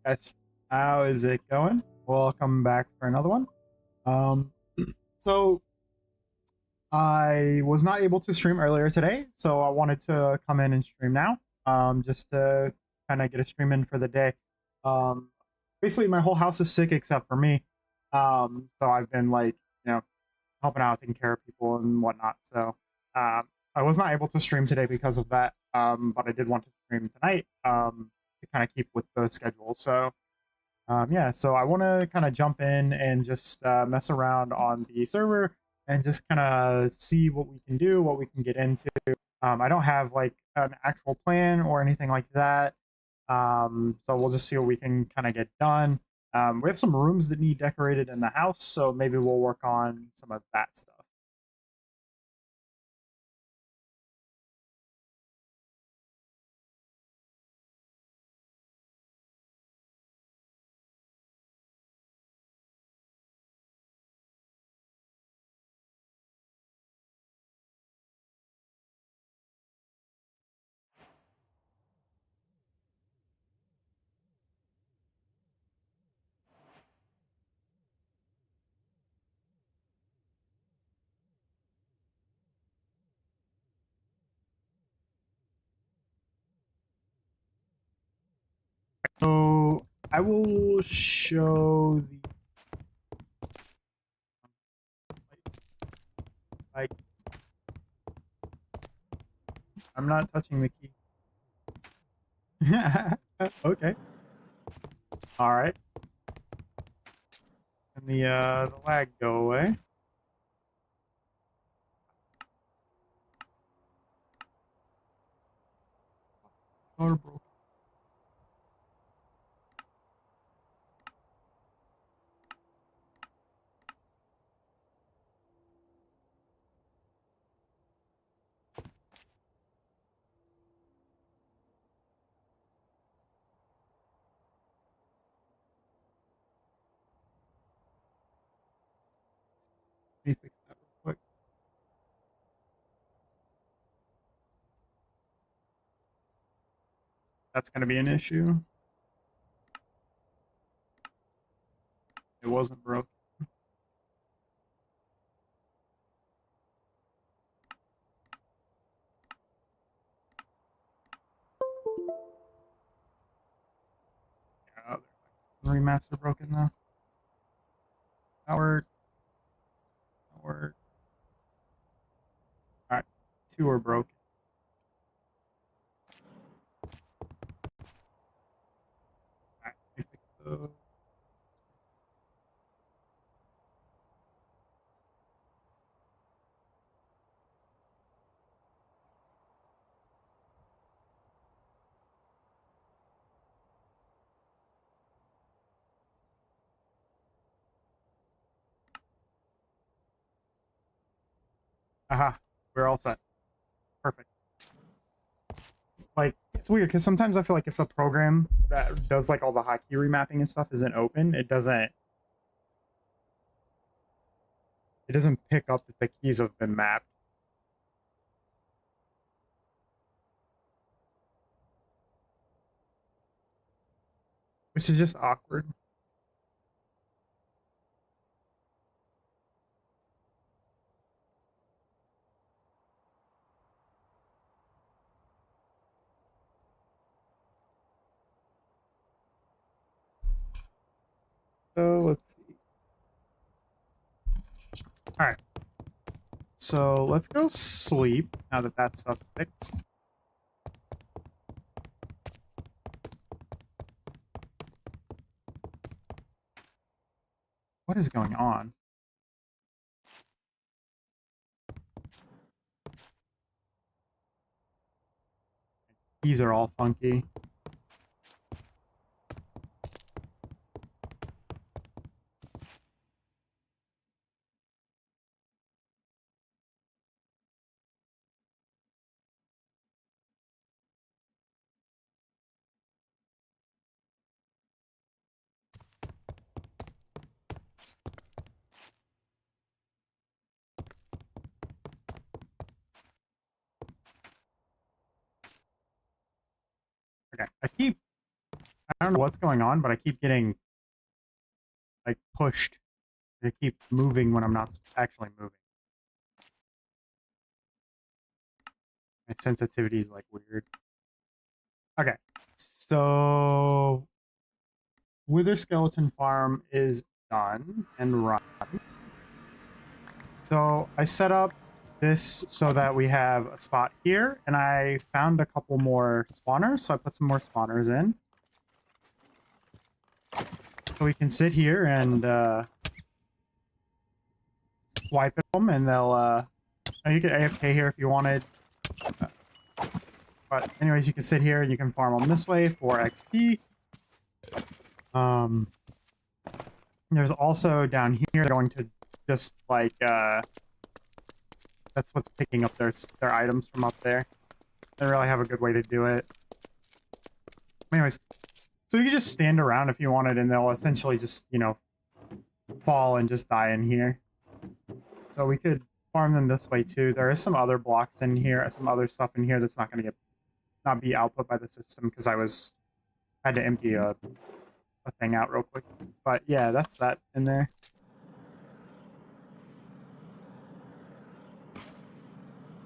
Guys, how is it going? Welcome back for another one. Um, so I was not able to stream earlier today, so I wanted to come in and stream now. Just to kind of get a stream in for the day. Um, Basically my whole house is sick except for me. So I've been like, helping out, taking care of people and whatnot. So I was not able to stream today because of that. But I did want to stream tonight. To kind of keep with the schedule. So yeah, so I want to kind of jump in and just mess around on the server and just kind of see what we can do, what we can get into. I don't have like an actual plan or anything like that. So we'll just see what we can kind of get done. We have some rooms that need decorated in the house, so maybe we'll work on some of that stuff. So I will show the like I'm not touching the key. Okay. All right. And the lag go away. Or broken. Let me fix that real quick. That's going to be an issue. It wasn't broken. Yeah, three maps are broken though. That worked. That worked. All right, two are broken. All right, let me fix those. Aha, we're all set. Perfect. It's like it's weird because sometimes I feel like if a program that does like all the hotkey remapping and stuff isn't open, it doesn't pick up that the keys have been mapped, which is just awkward. So let's see. All right. So let's go sleep now that that stuff's fixed. What is going on? Keys are all funky. Okay, I don't know what's going on, but I keep getting like pushed. I keep moving when I'm not actually moving. My sensitivity is like weird. Okay, so Wither Skeleton Farm is done and run. So I set up this so that we have a spot here, and I found a couple more spawners, so I put some more spawners in. So we can sit here and swipe at them, and they'll, you can AFK here if you wanted. But anyways, you can sit here and you can farm them this way for XP. There's also down here going to just like that's what's picking up their items from up there. They really have a good way to do it. Anyways, so you can just stand around if you wanted, and they'll essentially just, you know, fall and just die in here. So we could farm them this way too. There is some other blocks in here, some other stuff in here that's not going to not be output by the system because had to empty a thing out real quick. But yeah, that's that in there.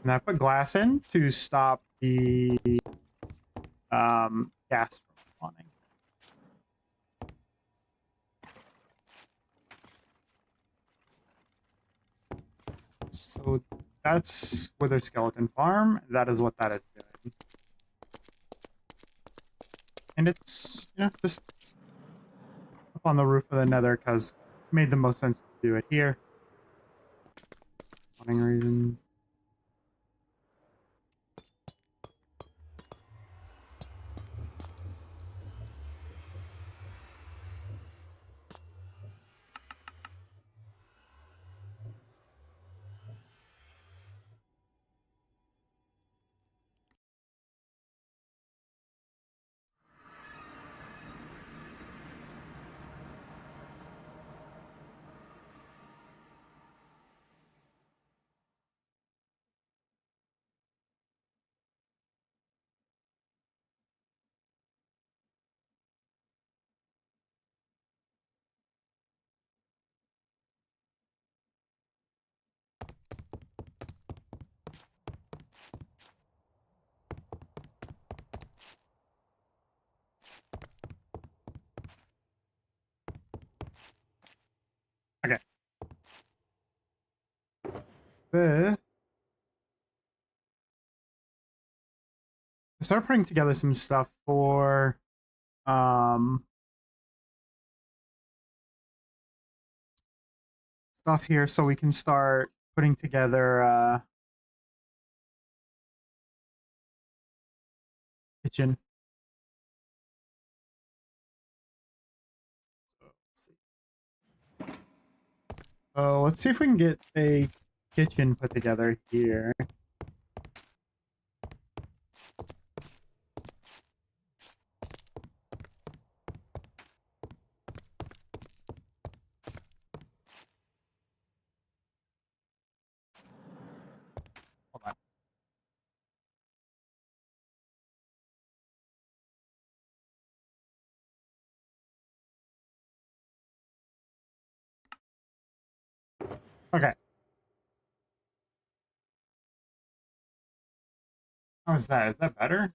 And I put glass in to stop the gas from spawning. So that's Wither Skeleton Farm. That is what that is doing. And it's, you know, just up on the roof of the Nether because it made the most sense to do it here. Spawning reasons. Okay. Start putting together some stuff for stuff here so we can start putting together kitchen. So let's see if we can get a kitchen put together here. Hold on. Okay. How is that? Is that better?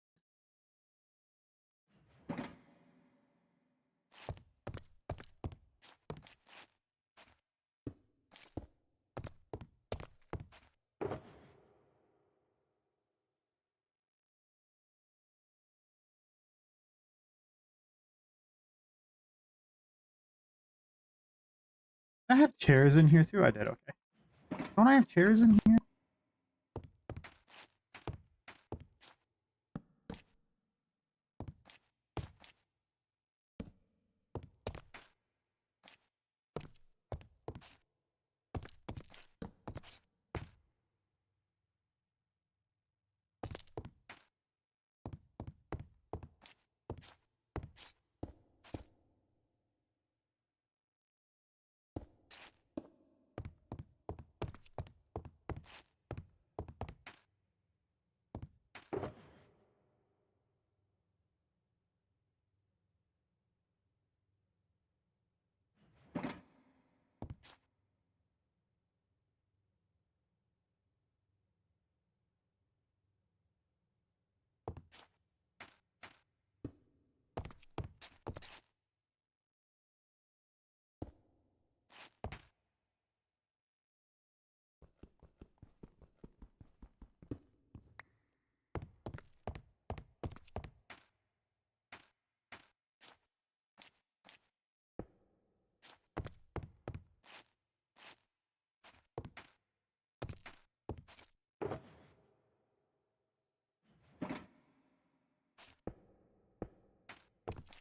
I have chairs in here too? I did, okay. Don't I have chairs in here?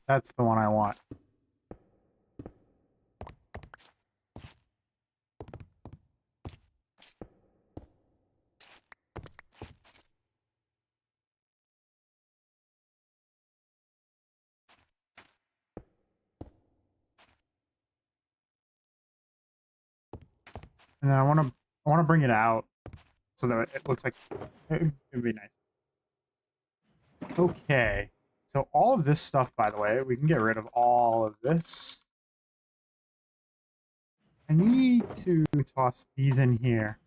That's the one I want. And then I want to bring it out so that it looks like it'd be nice. Okay. So all of this stuff, by the way, we can get rid of all of this. I need to toss these in here.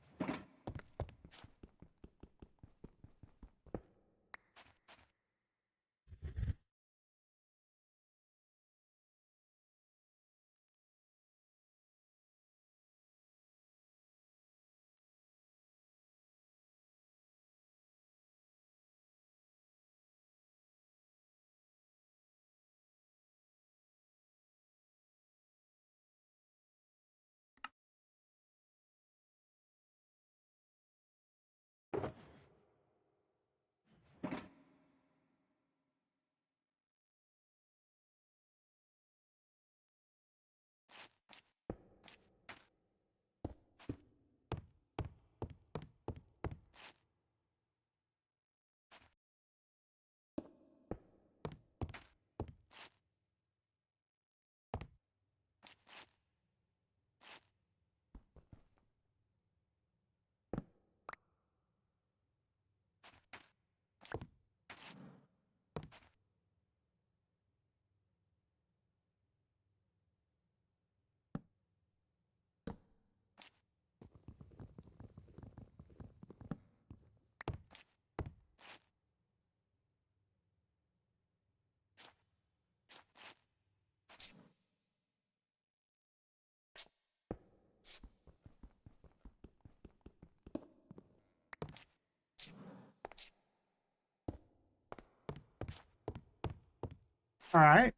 All right.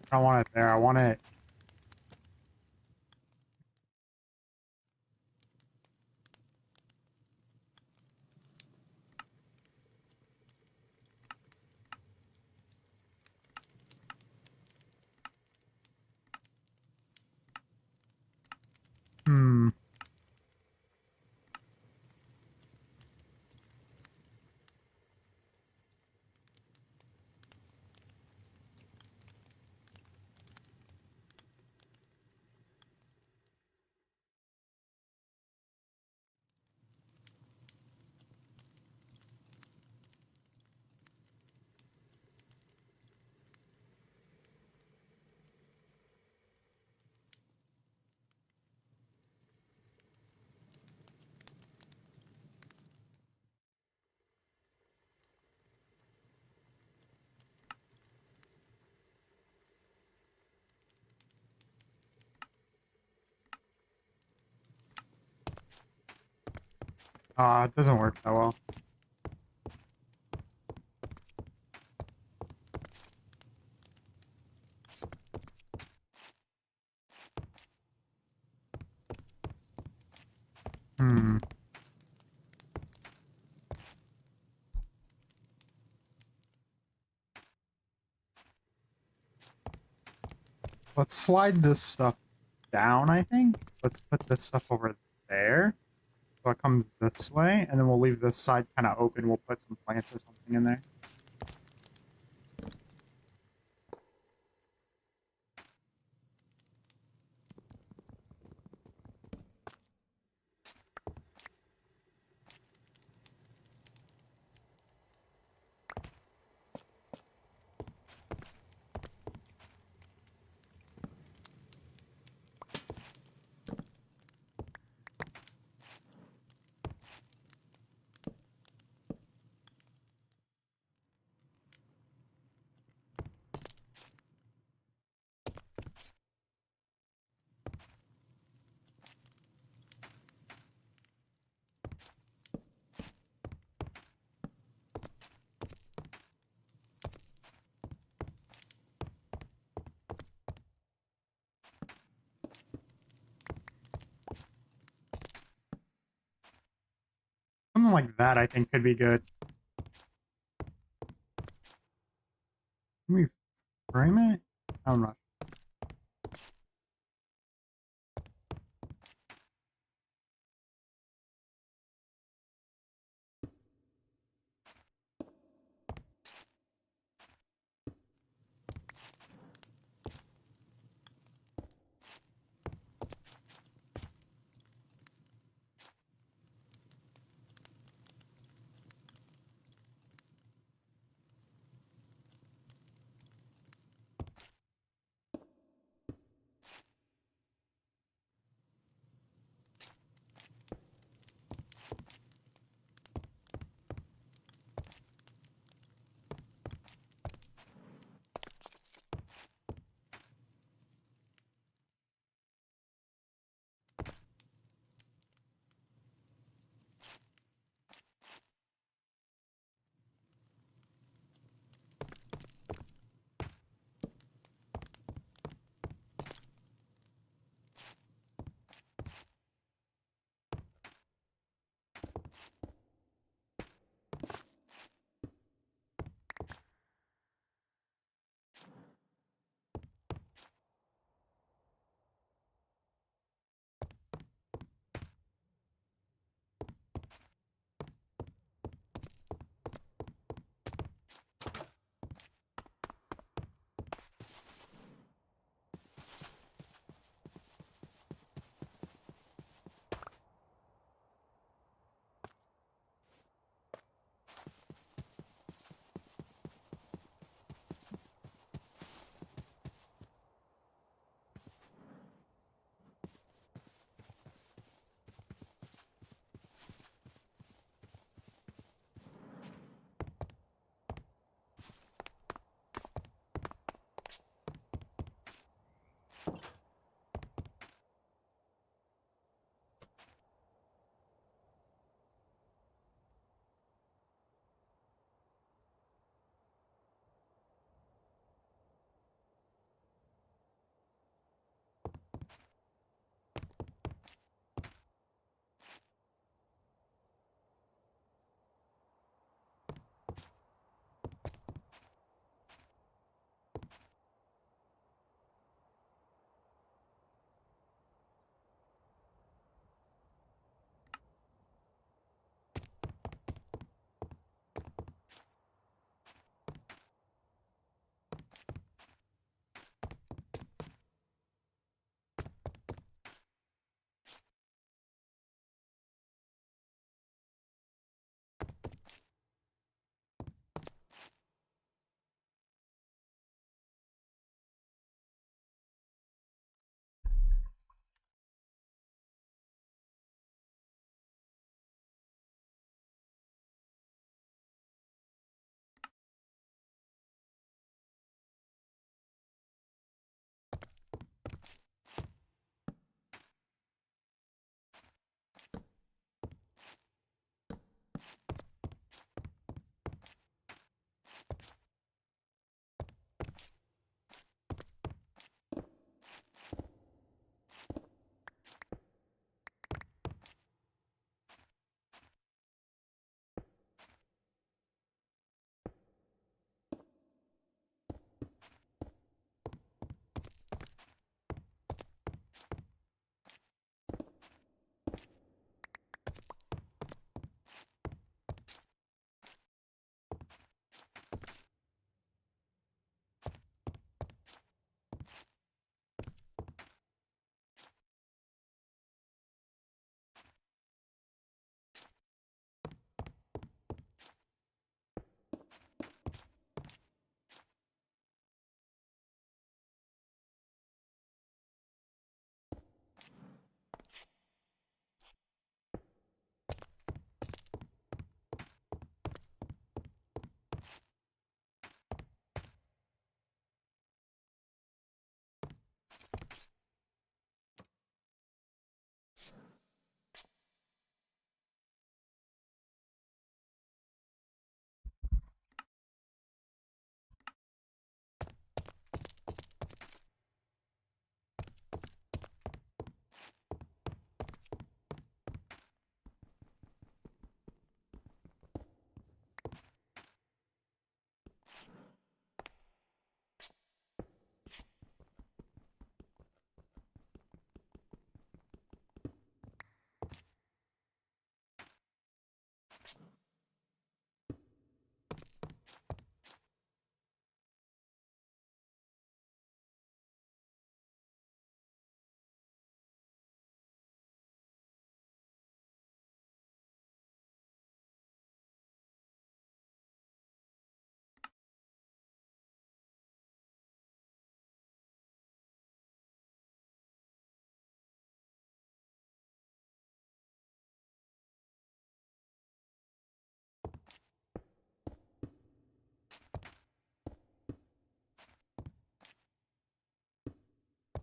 I don't want it there. I want it. Hmm. It doesn't work that well. Hmm. Let's slide this stuff down, I think. Let's put this stuff over there. So it comes this way, and then we'll leave this side kind of open. We'll put some plants or something in there. Something like that, I think, could be good. Can we frame it? I'm not.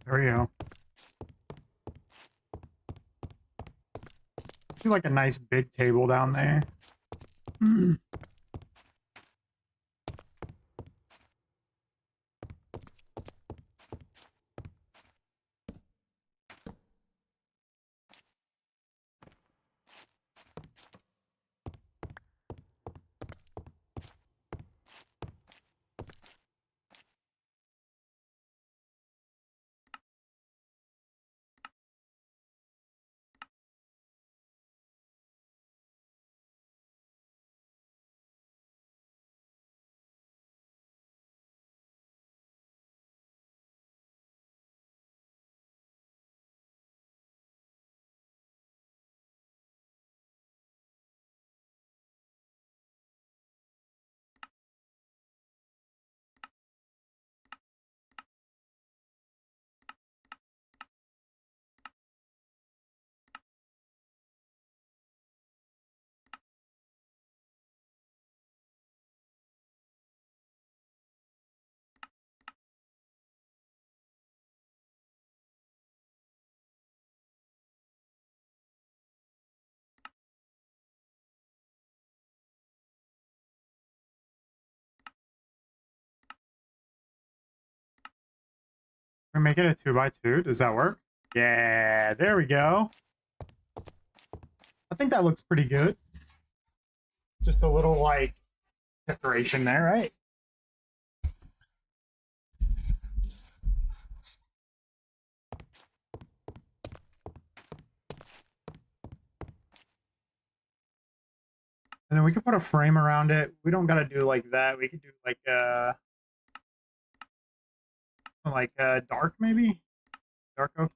There we go. Do like a nice big table down there. We make it a 2x2. Does that work? Yeah, there we go. I think that looks pretty good. Just a little like decoration there, right? And then we could put a frame around it. We don't gotta do like that. We could do like dark maybe. Dark oak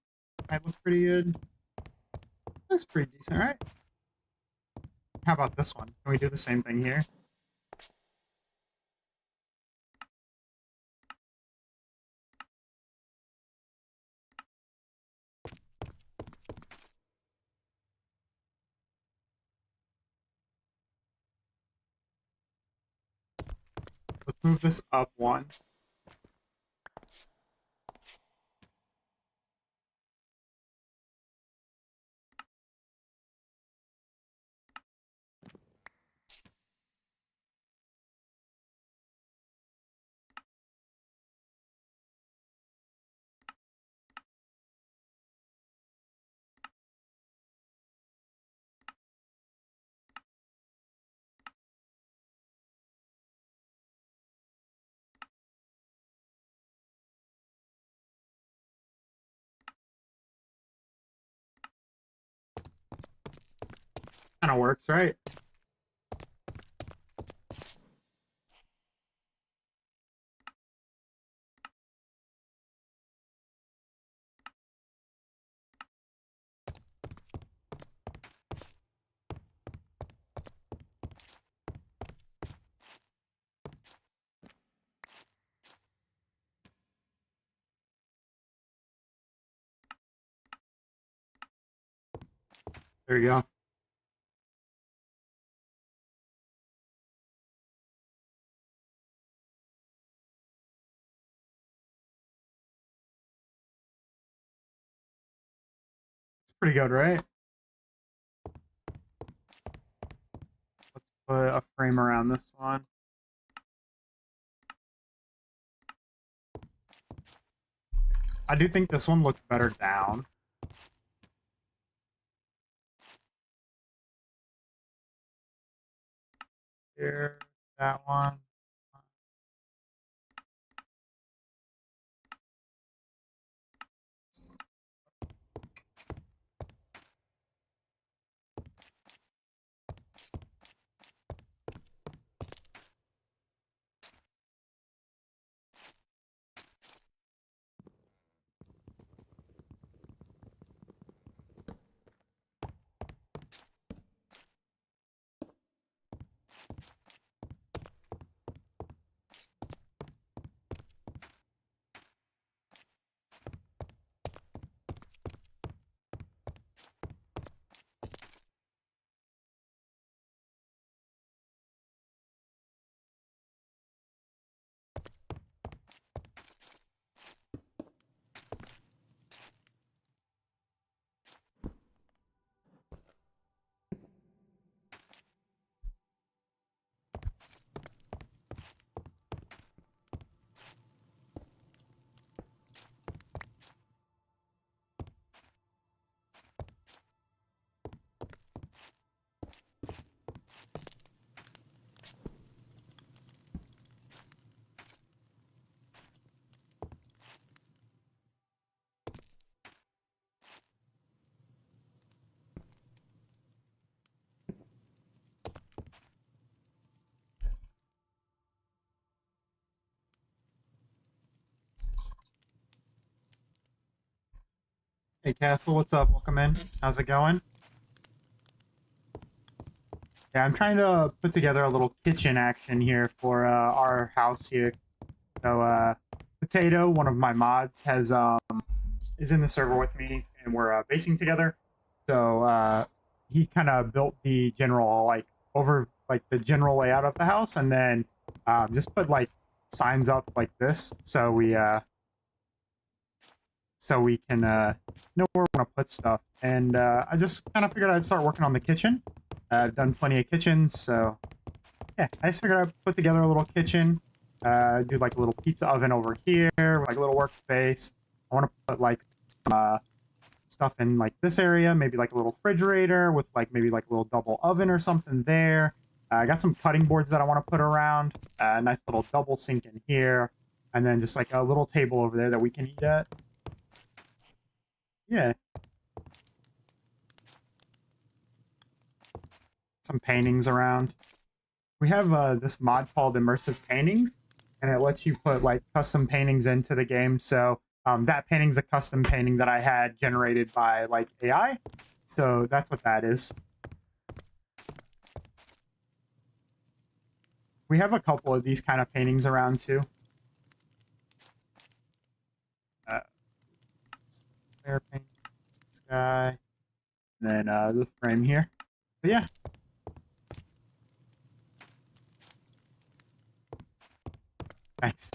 might look pretty good. Looks pretty decent, right? How about this one? Can we do the same thing here? Let's move this up one. Kind of works, right? There you go. It's pretty good, right? Let's put a frame around this one. I do think this one looked better down. Here, that one. Hey Castle, what's up? Welcome in. How's it going? Yeah, I'm trying to put together a little kitchen action here for our house here. So Potato, one of my mods, has is in the server with me, and we're basing together. So he kind of built the general the general layout of the house, and then just put like signs up like this, so we can know where we want to put stuff. And I just kind of figured I'd start working on the kitchen. I've done plenty of kitchens, so yeah, I just figured I'd put together a little kitchen. Do like a little pizza oven over here, with, like a little workspace. I want to put like some stuff in like this area, maybe like a little refrigerator with like maybe like a little double oven or something there. I got some cutting boards that I want to put around. A nice little double sink in here, and then just like a little table over there that we can eat at. Yeah, some paintings around. We have this mod called Immersive Paintings, and it lets you put like custom paintings into the game. So that painting's a custom painting that I had generated by like AI. So that's what that is. We have a couple of these kind of paintings around too. Player painting, this guy, and then the frame here. But yeah. Nice.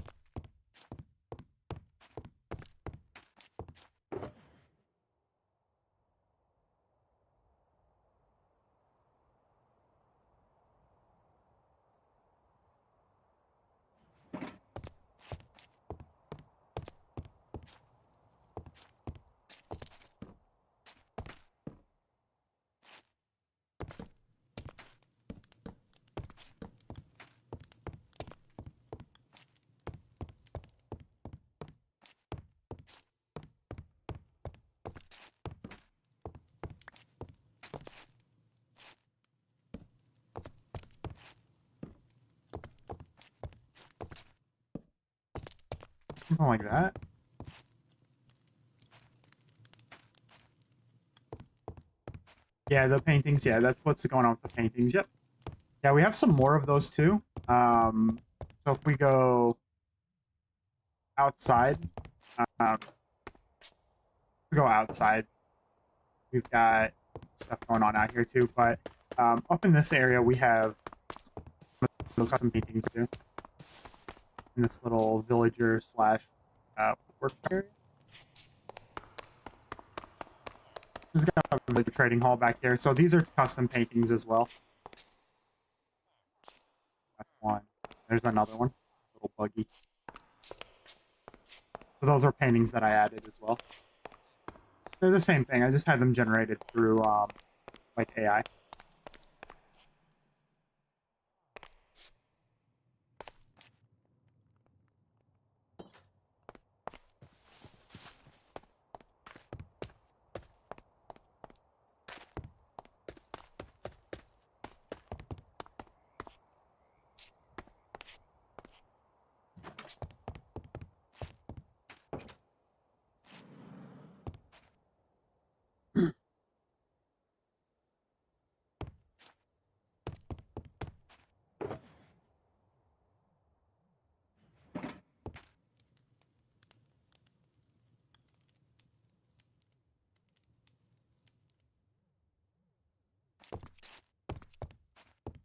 Something like that. Yeah, the paintings. Yeah, that's what's going on with the paintings. Yep. Yeah, we have some more of those too. So if we go outside, um, we go outside. We've got stuff going on out here too. But up in this area, we have those custom paintings too. In this little villager slash work area. There's got a villager trading hall back here. So these are custom paintings as well. That's one. There's another one. Little buggy. So those are paintings that I added as well. They're the same thing. I just had them generated through like AI.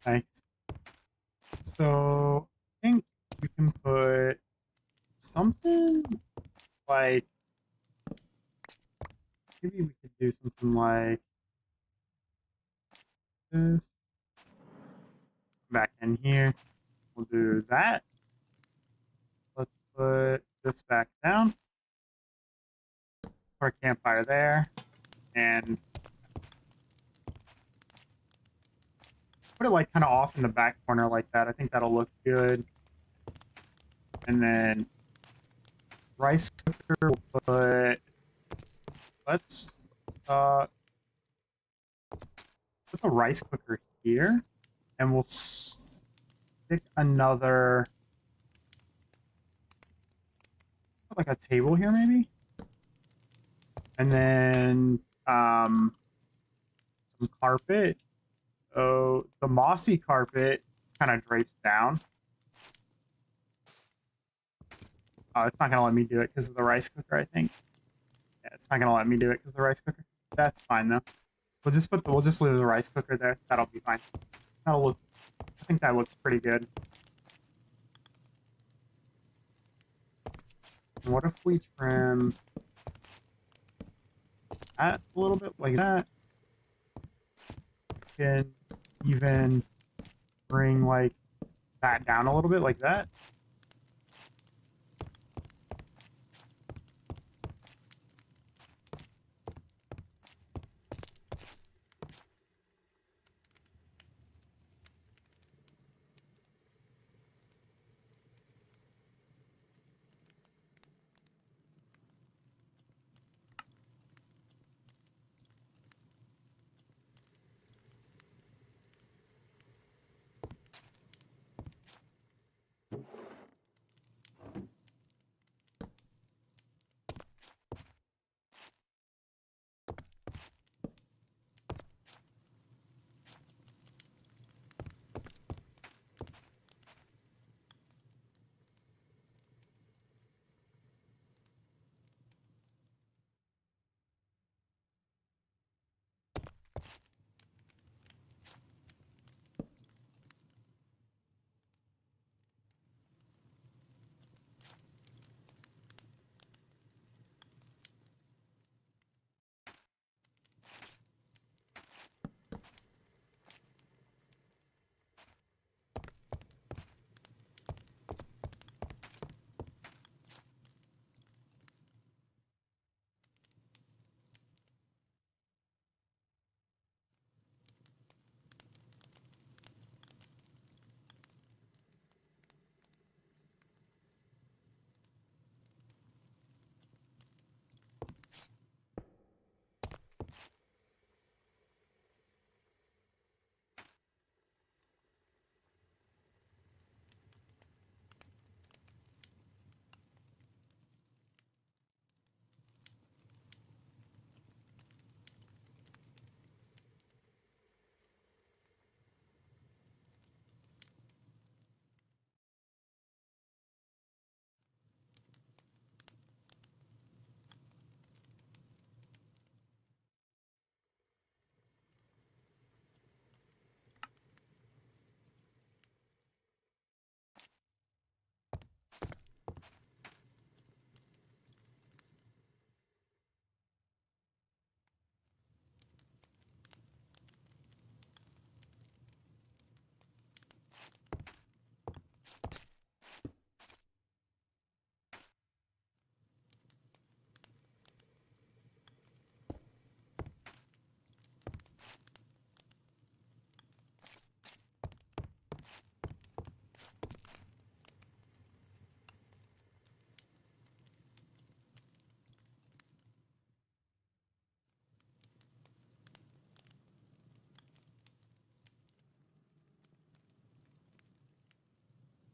Thanks. So I think you can put something like, maybe we could do something like this. Back in here. We'll do that. Let's put this back down. Put our campfire there. And put it like kind of off in the back corner like that. I think that'll look good. And then rice cooker, we'll put, let's put the rice cooker here, and we'll stick another, like a table here maybe, and then some carpet. So the mossy carpet kind of drapes down. Oh, it's not gonna let me do it because of the rice cooker, I think. Yeah, it's not gonna let me do it because of the rice cooker. That's fine though. We'll just leave the rice cooker there. That'll be fine. That'll look. I think that looks pretty good. And what if we trim that a little bit like that? Can even bring like that down a little bit like that.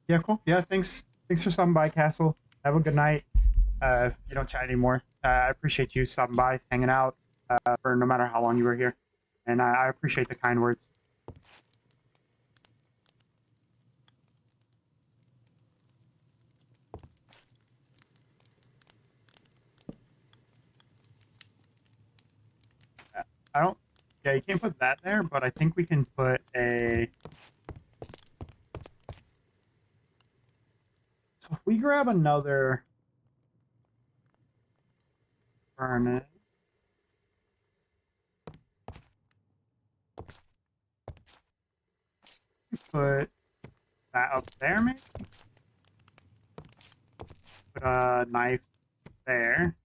Yeah, cool. Yeah, thanks for stopping by, Castle. Have a good night. If you don't chat anymore, I appreciate you stopping by, hanging out for no matter how long you were here, and I appreciate the kind words. I don't. Yeah, you can't put that there, but I think we can put a. So if we grab another furnace, put that up there, maybe. Put a knife there.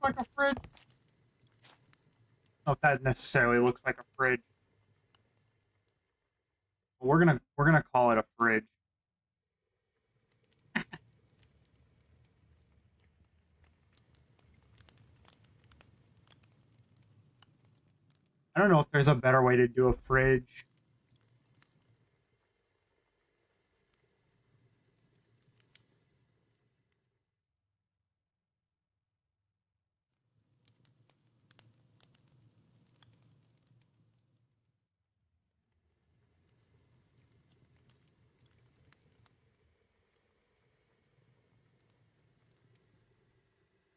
look like a fridge? I don't know if that necessarily looks like a fridge. But we're gonna call it a fridge. I don't know if there's a better way to do a fridge.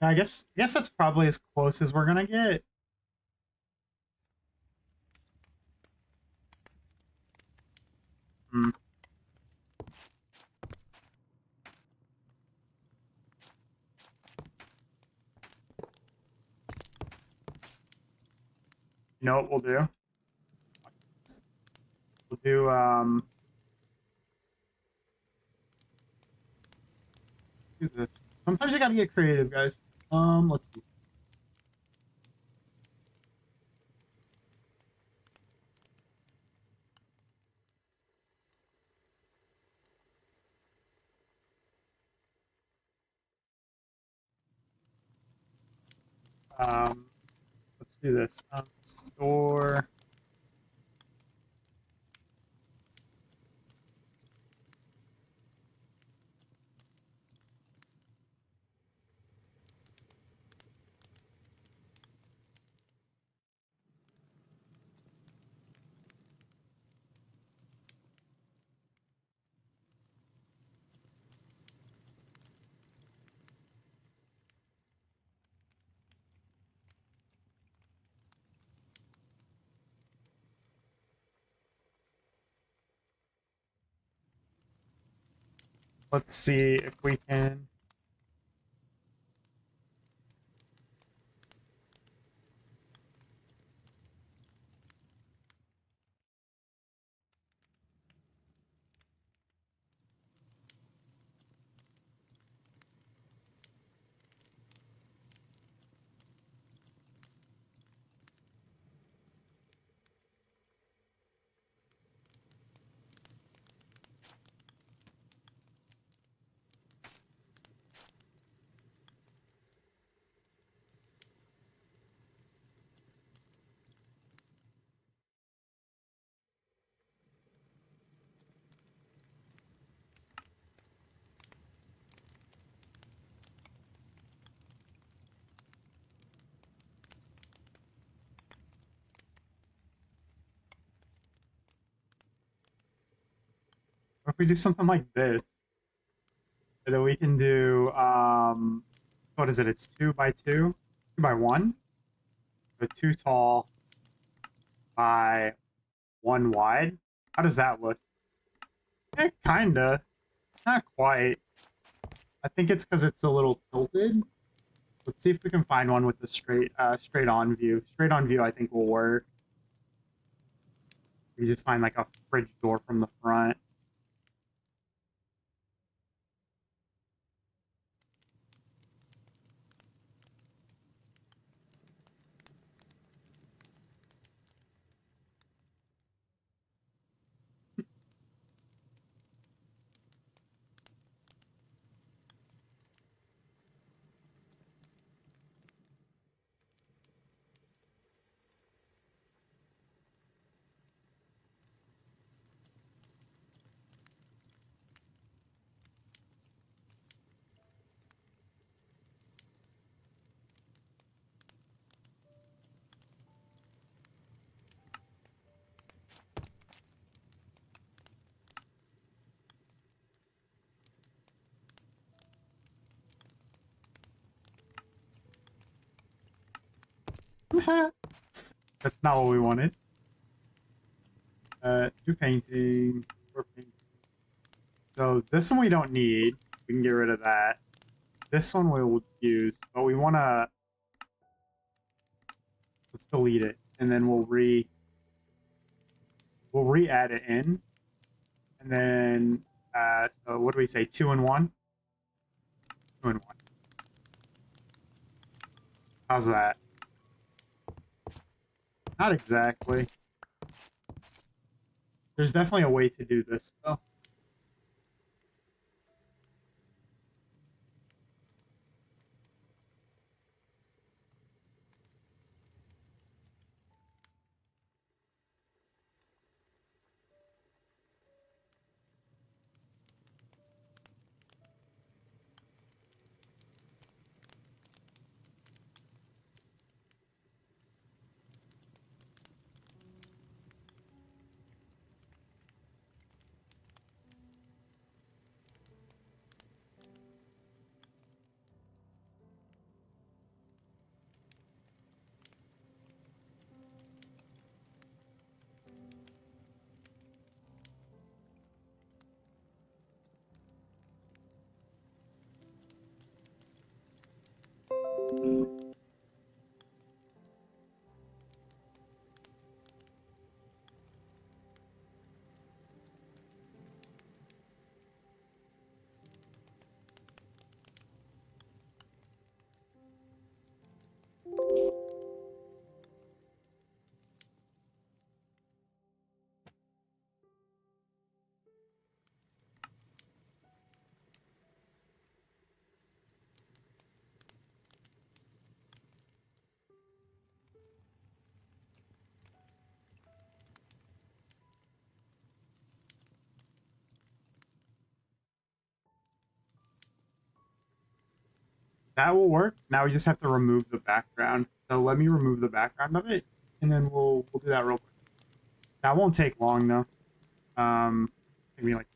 Yeah, I guess that's probably as close as we're gonna get. Hmm. You know what we'll do? We'll do do this. Sometimes you gotta get creative, guys. Let's see. Um, let's do this. Store. Let's see if we can. What if we do something like this? So that we can do what is it? It's 2x2, 2x1, but 2 tall by 1 wide. How does that look? Kinda, not quite. I think it's because it's a little tilted. Let's see if we can find one with the straight on view. Straight on view, I think will work. We just find like a fridge door from the front. That's not what we wanted. Do painting or painting. So this one we don't need. We can get rid of that. This one we'll use, but we want to let's delete it, and then we'll re-add it in, and then so what do we say? 2 and 1, 2 and 1. How's that? Not exactly. There's definitely a way to do this, though. That will work. Now we just have to remove the background. So let me remove the background of it, and then we'll do that real quick. That won't take long though. Take me like a second.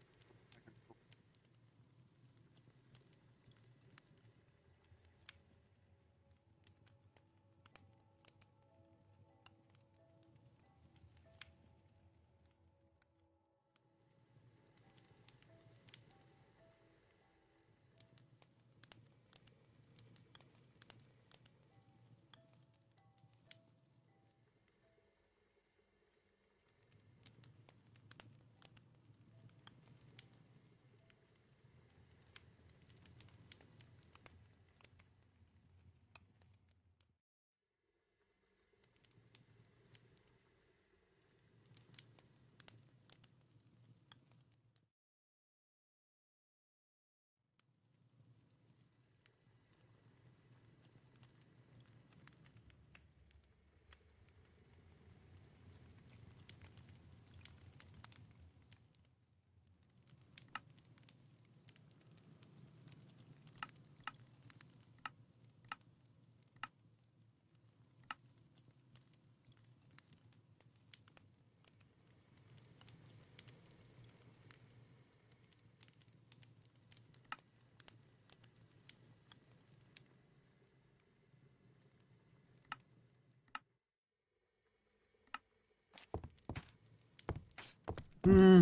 Hmm,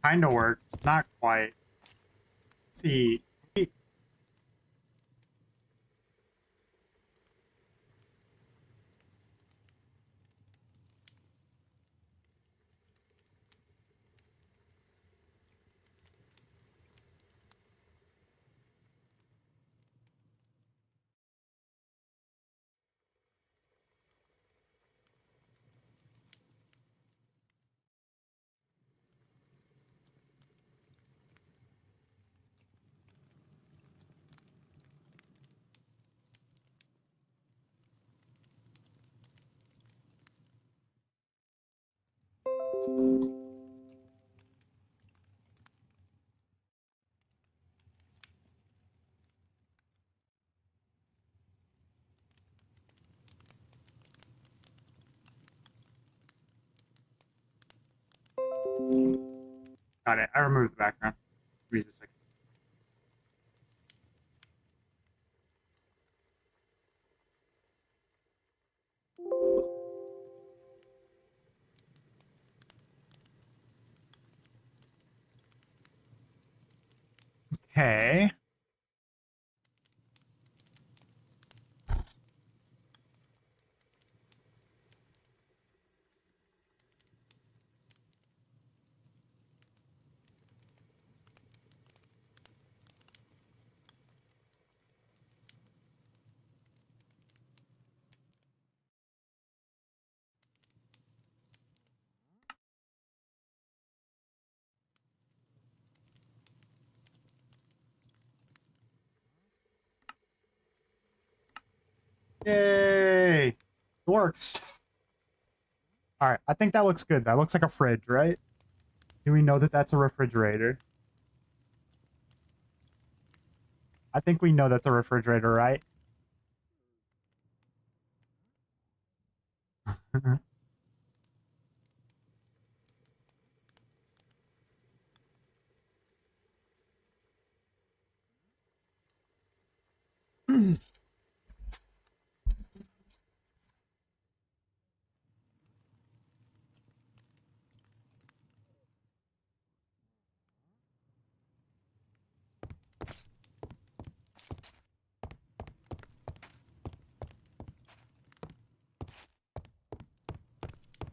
kind of works. Not quite. Let's see. Got it. I removed the background. Give me just a second. Okay. Yay! It works. All right, I think that looks good. That looks like a fridge, right? Do we know that that's a refrigerator? I think we know that's a refrigerator, right?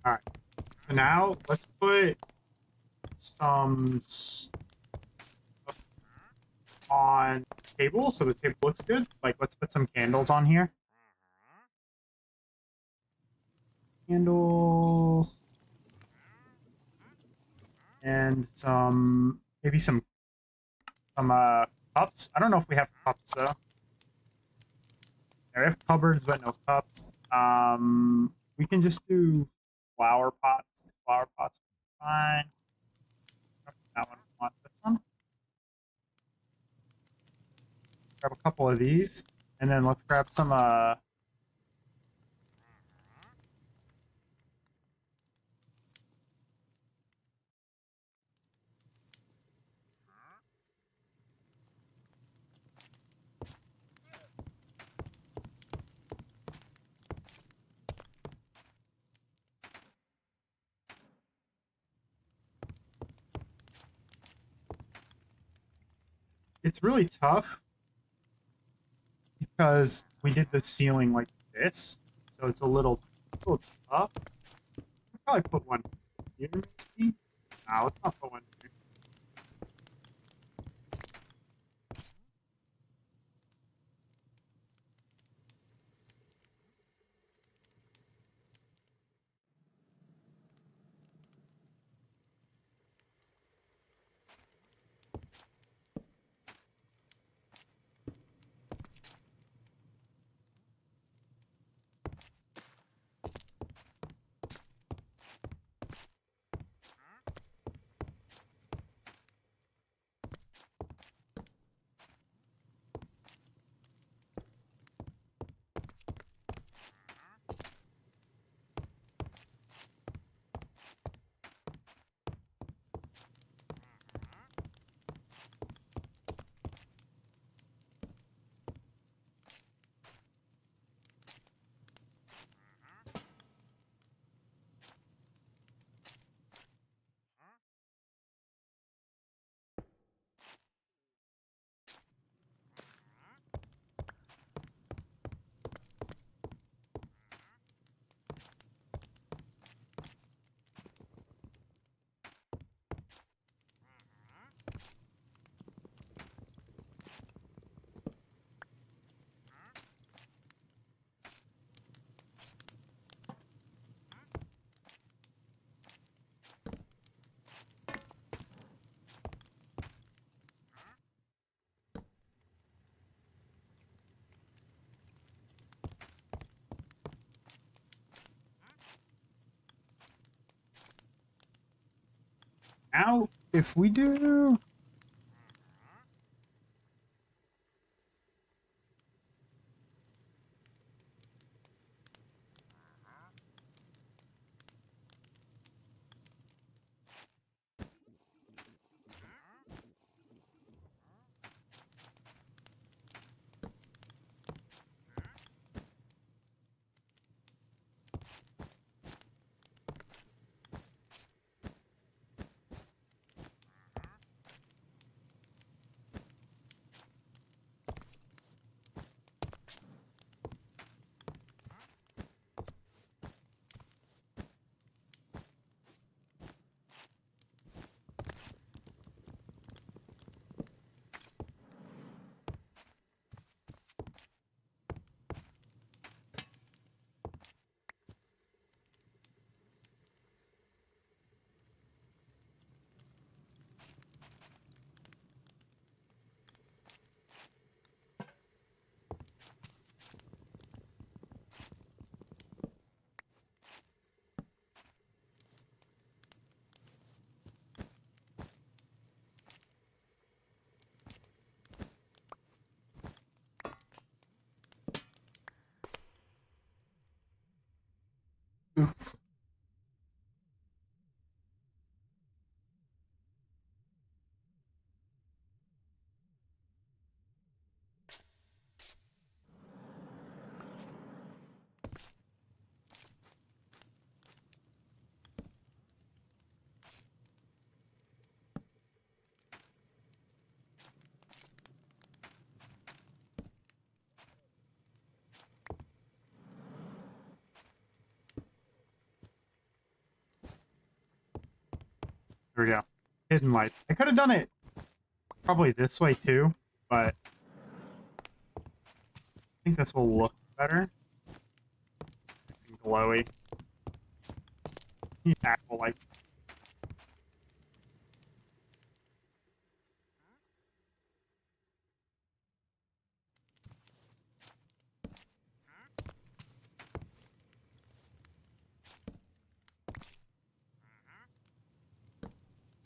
All right. So now let's put some stuff on the table so the table looks good. Like, let's put some candles on here. Candles. And some, maybe some cups. I don't know if we have cups, though. Yeah, we have cupboards, but no cups. We can just do flower pots. Flower pots, fine. That one, we want this one. Grab a couple of these, and then let's grab some. It's really tough because we did the ceiling like this, so it's a little tough. I'll probably put one here, maybe. Nah, let's not put one here. Now, if we do. Oops. There we go. Hidden light. I could have done it probably this way too, but I think this will look better. It's glowy. Need actual light.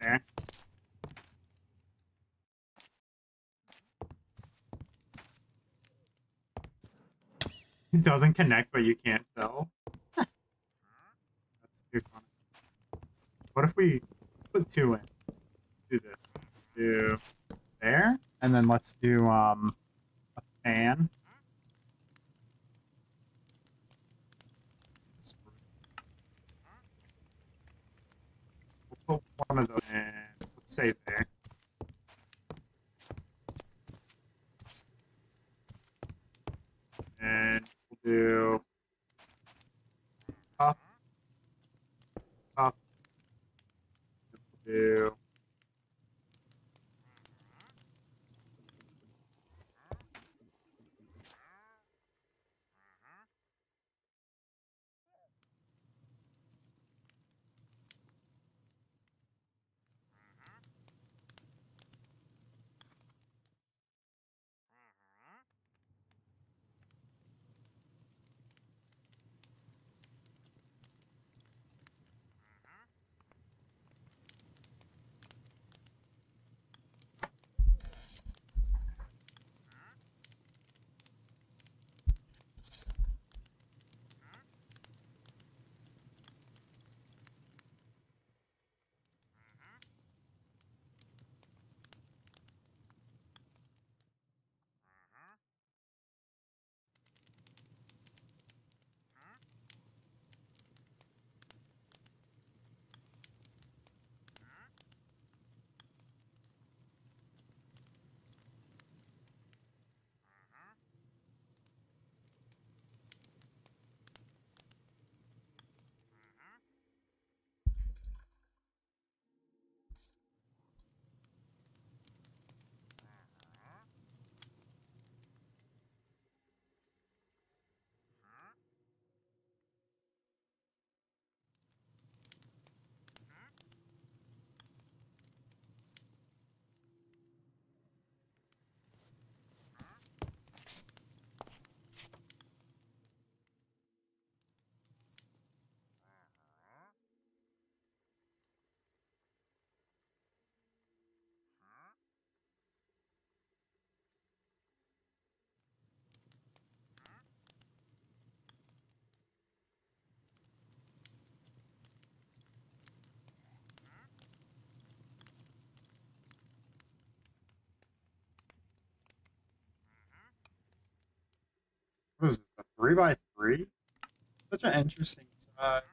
There. It doesn't connect, but you can't tell. That's too funny. What if we put two in? Do this. Do there, and then let's do a fan. We'll put one of those in. Let's save there. And we'll do up, up. We'll do what is this, a 3x3? Such an interesting size.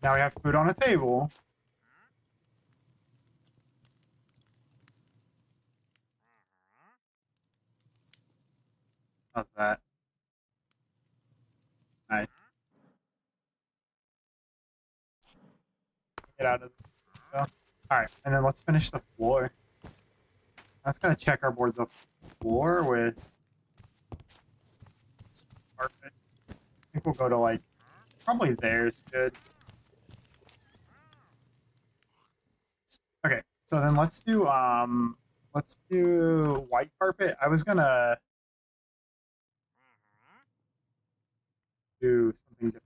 Now we have food on a table. How's that? Nice. Get out of this. Alright, and then let's finish the floor. I was gonna check our boards of floor with carpet. I think we'll go to like probably there's good. Okay, so then let's let's do white carpet. I was gonna do something different.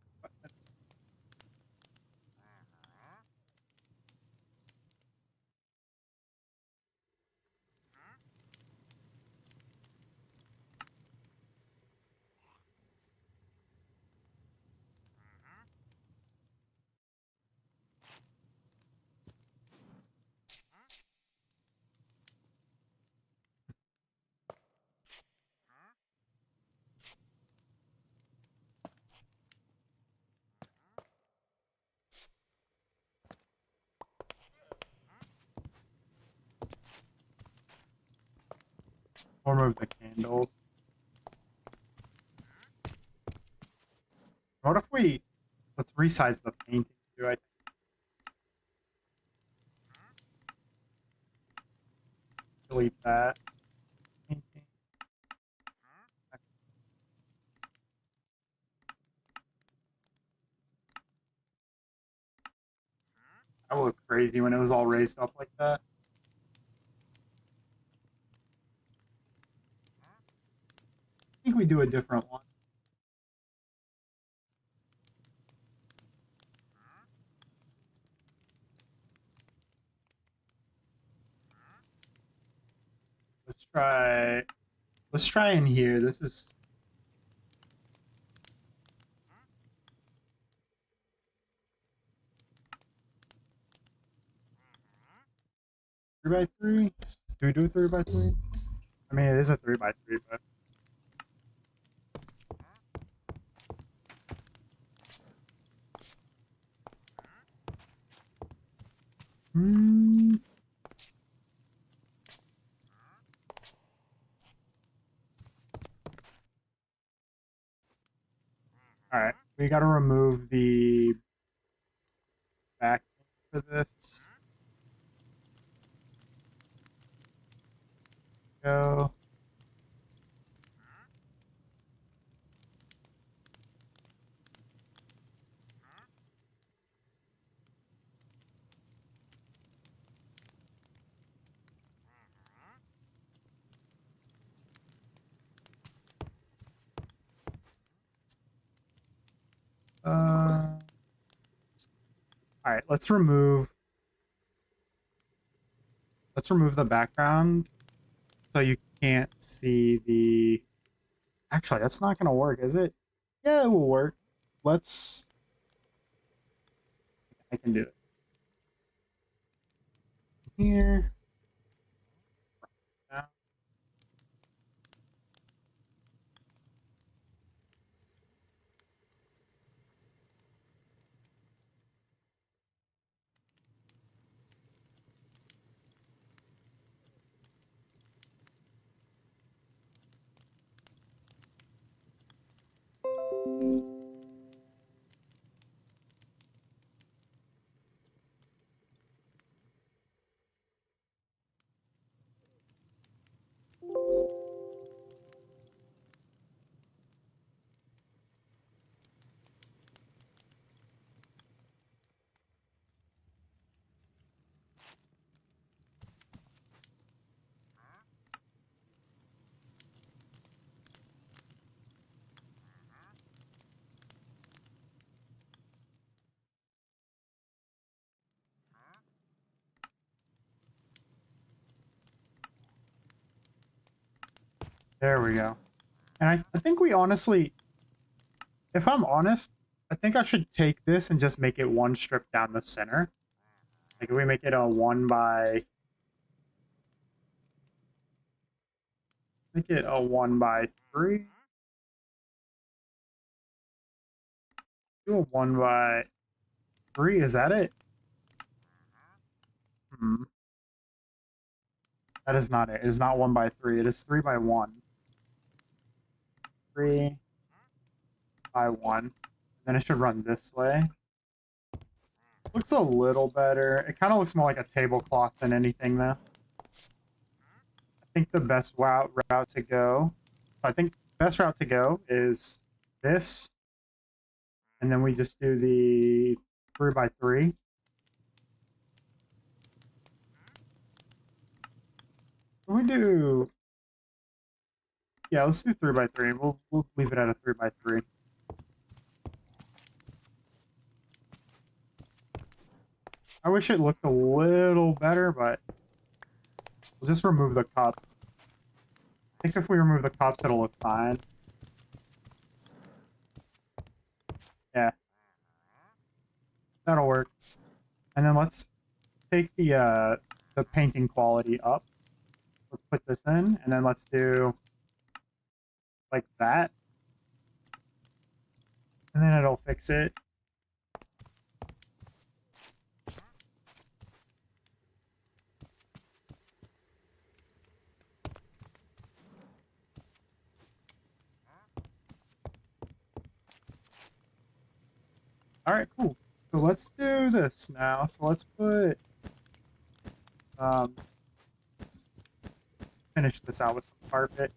I'll remove the candles. What if we let's resize the painting too? I think delete that painting. That would look crazy when it was all raised up like that. I think we do a different one. Let's try. Let's try in here. This is 3x3. Do we do a 3x3? I mean, it is a 3x3, but hmm. All right, we got to remove the back for this. Go. All right, let's remove the background so you can't see the. Actually, that's not gonna work, is it? Yeah, it will work. Let's. I can do it here. Now. There we go. And I think we honestly, if I'm honest, I think I should take this and just make it one strip down the center. Like if we make it a 1x3. Do a 1x3, is that it? Hmm. That is not it. It is not 1x3. It is 3x1. 3x1. Then it should run this way. Looks a little better. It kind of looks more like a tablecloth than anything, though. I think the best route to go. I think best route to go is this, and then we just do the 3x3. Can we do? Yeah, let's do 3x3. We'll leave it at a 3x3. I wish it looked a little better, but we'll just remove the cups. I think if we remove the cups, it'll look fine. Yeah, that'll work. And then let's take the painting quality up. Let's put this in, and then let's do like that. And then it'll fix it. All right, cool. So let's do this now. So let's put um finish this out with some carpet.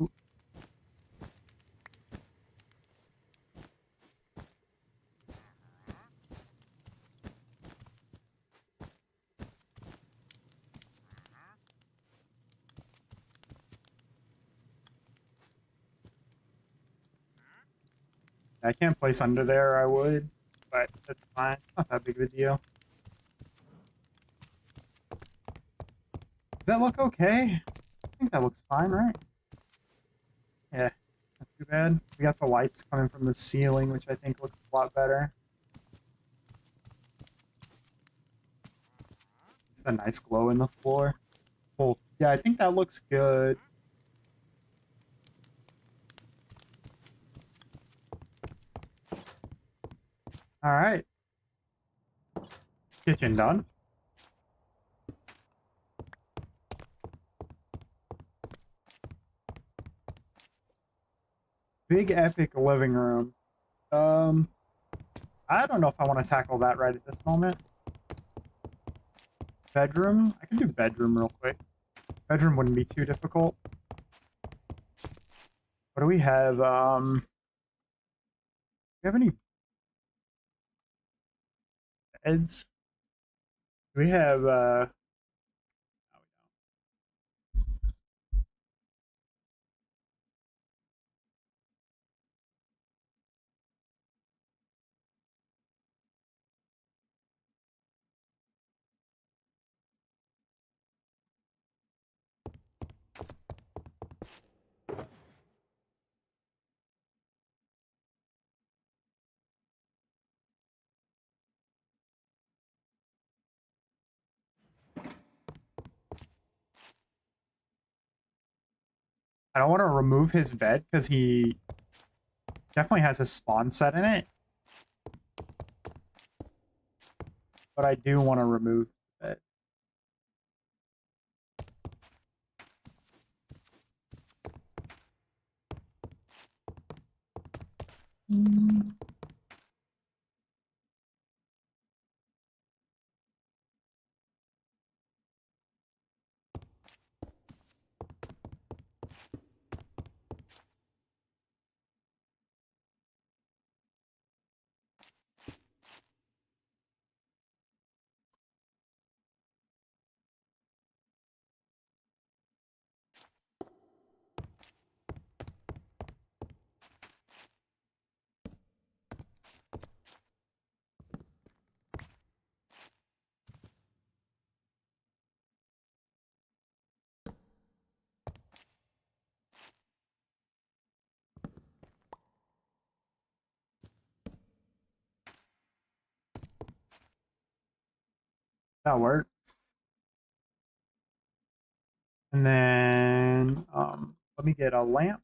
Ooh. I can't place under there, I would, but that's fine. Not that big of a deal. Does that look okay? I think that looks fine, right? Yeah, not too bad. We got the lights coming from the ceiling, which I think looks a lot better. Just a nice glow in the floor. Cool. Yeah, I think that looks good. All right. Kitchen done. Big epic living room. Um, I don't know if I want to tackle that right at this moment. Bedroom? I can do bedroom real quick. Bedroom wouldn't be too difficult. What do we have? Do we have any beds? Do we have I don't want to remove his bed because he definitely has his spawn set in it. But I do want to remove the bed. That works. And then let me get a lamp.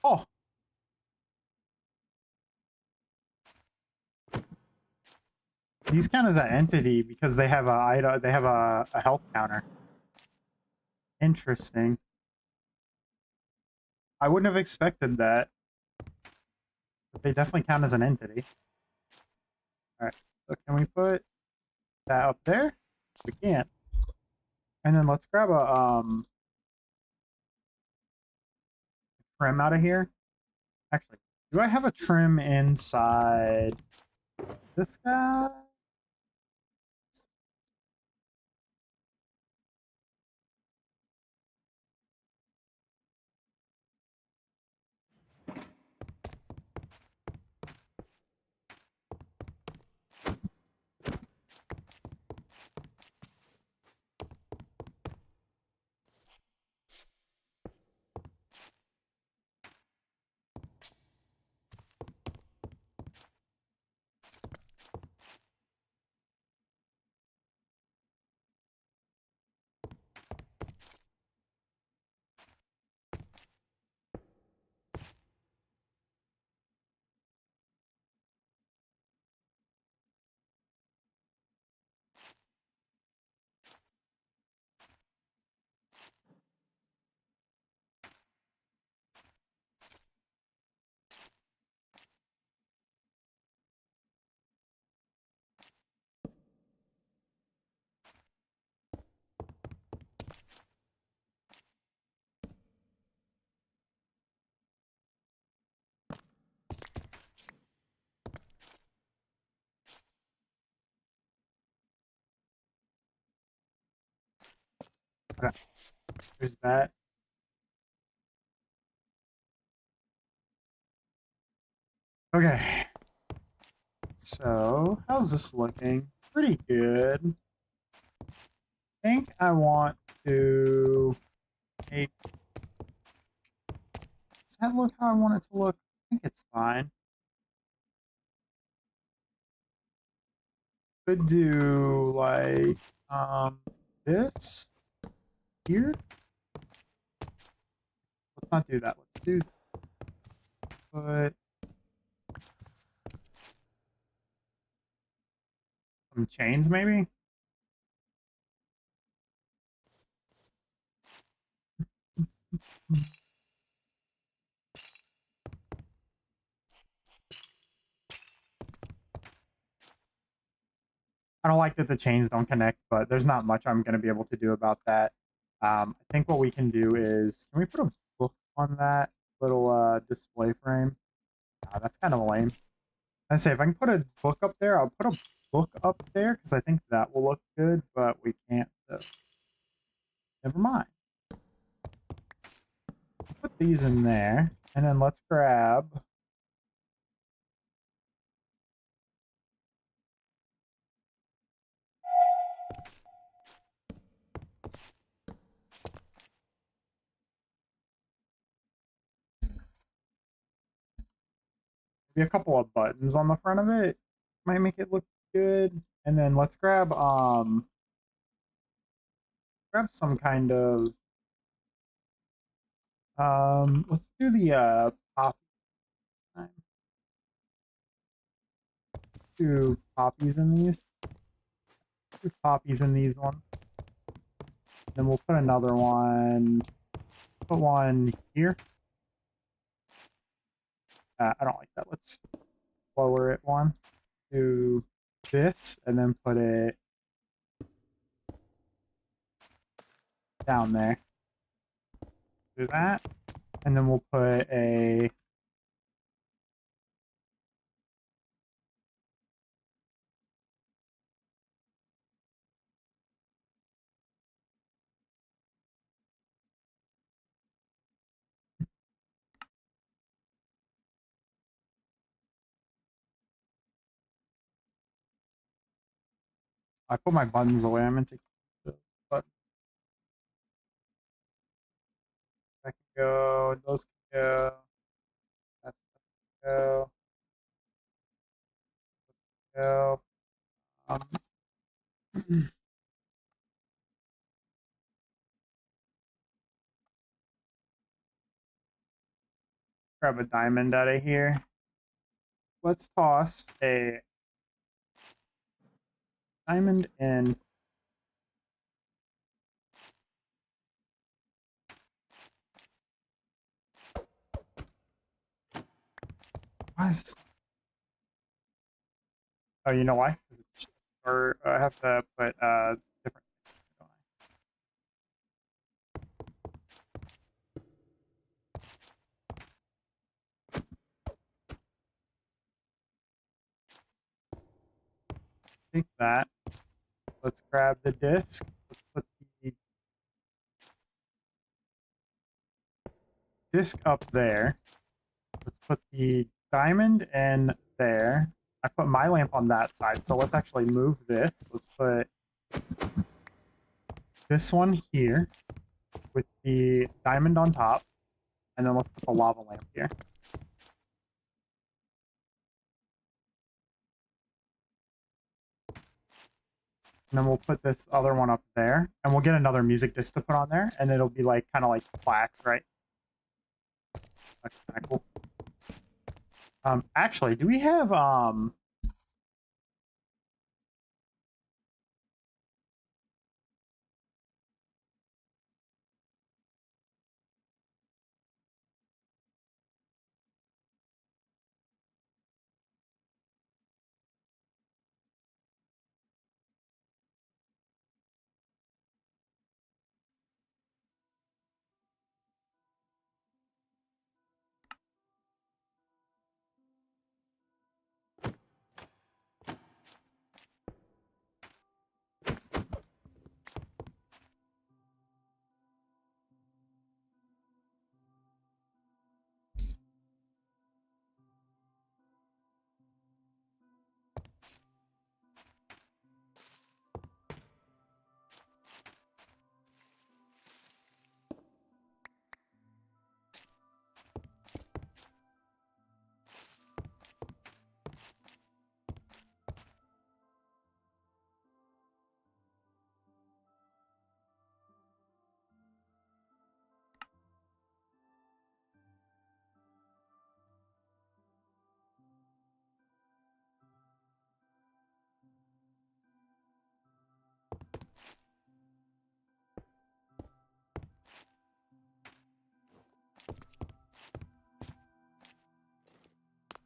Oh, these count as an entity because they have a health counter. Interesting. I wouldn't have expected that, but they definitely count as an entity. All right. So can we put that up there? We can't. And then let's grab a trim out of here. Actually, do I have a trim inside this guy? Okay, there's that. Okay, so how's this looking? Pretty good. I think I want to make. Does that look how I want it to look? I think it's fine. Could do like this here. Let's not do that. Let's do put some chains maybe. I don't like that the chains don't connect, but there's not much I'm going to be able to do about that. I think what we can do is, can we put a book on that little display frame? That's kind of lame. I say if I can put a book up there, I'll put a book up there because I think that will look good, but we can't. So never mind. Put these in there, and then let's grab. Maybe a couple of buttons on the front of it. Might make it look good. And then let's grab some kind of let's do the pop time. Two poppies in these. Two poppies in these ones. Then we'll put another one. Put one here. I don't like that. Let's lower it one. Do this and then put it down there. Do that. And then we'll put a I put my buttons away. I meant to keep the button. That can go, those can go, that's go, go. Um, grab a diamond out of here. Let's toss a diamond in. Why is this? Oh, you know why? Or I have to put different. Take that. Let's grab the disc. Let's put the disc up there. Let's put the diamond in there. I put my lamp on that side, so let's actually move this. Let's put this one here with the diamond on top, and then let's put the lava lamp here. And then we'll put this other one up there, and we'll get another music disc to put on there, and it'll be like kind of like plaques, right? That's kind of cool. Actually, do we have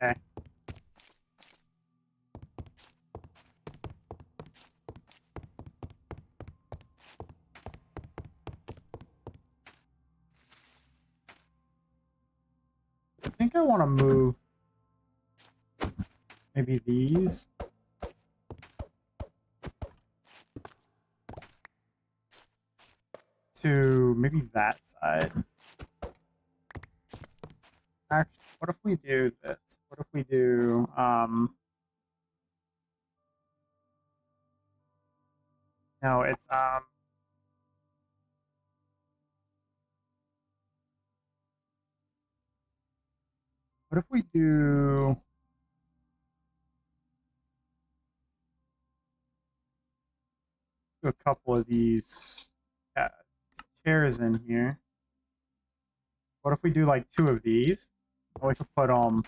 okay. I think I want to move maybe these to maybe that side. Actually, what if we do this? What if we do no, it's what if we do a couple of these chairs in here? What if we do like two of these? Or we could put them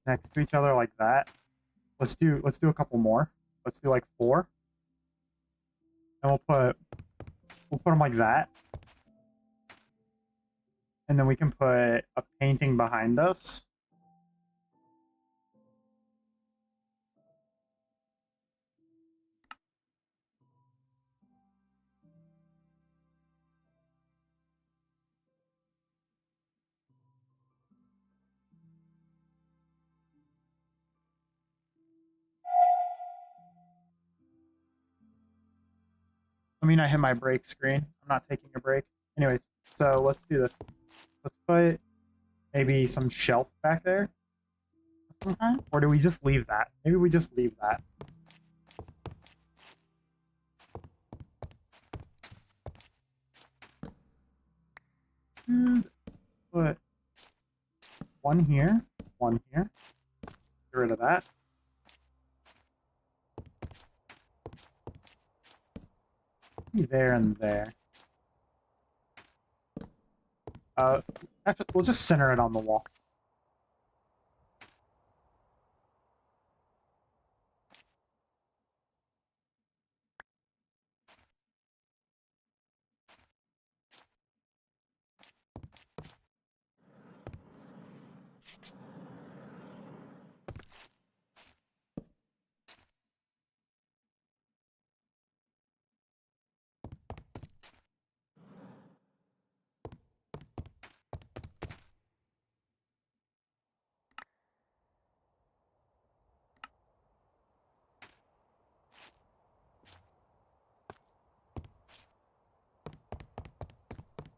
next to each other like that. Let's do a couple more. Let's do like four. And we'll put them like that. And then we can put a painting behind us. I mean, I hit my break screen. I'm not taking a break. Anyways, so let's do this. Let's put maybe some shelf back there. Sometime? Or do we just leave that? Maybe we just leave that. Put one here, one here. Get rid of that. There and there. Actually, we'll just center it on the wall.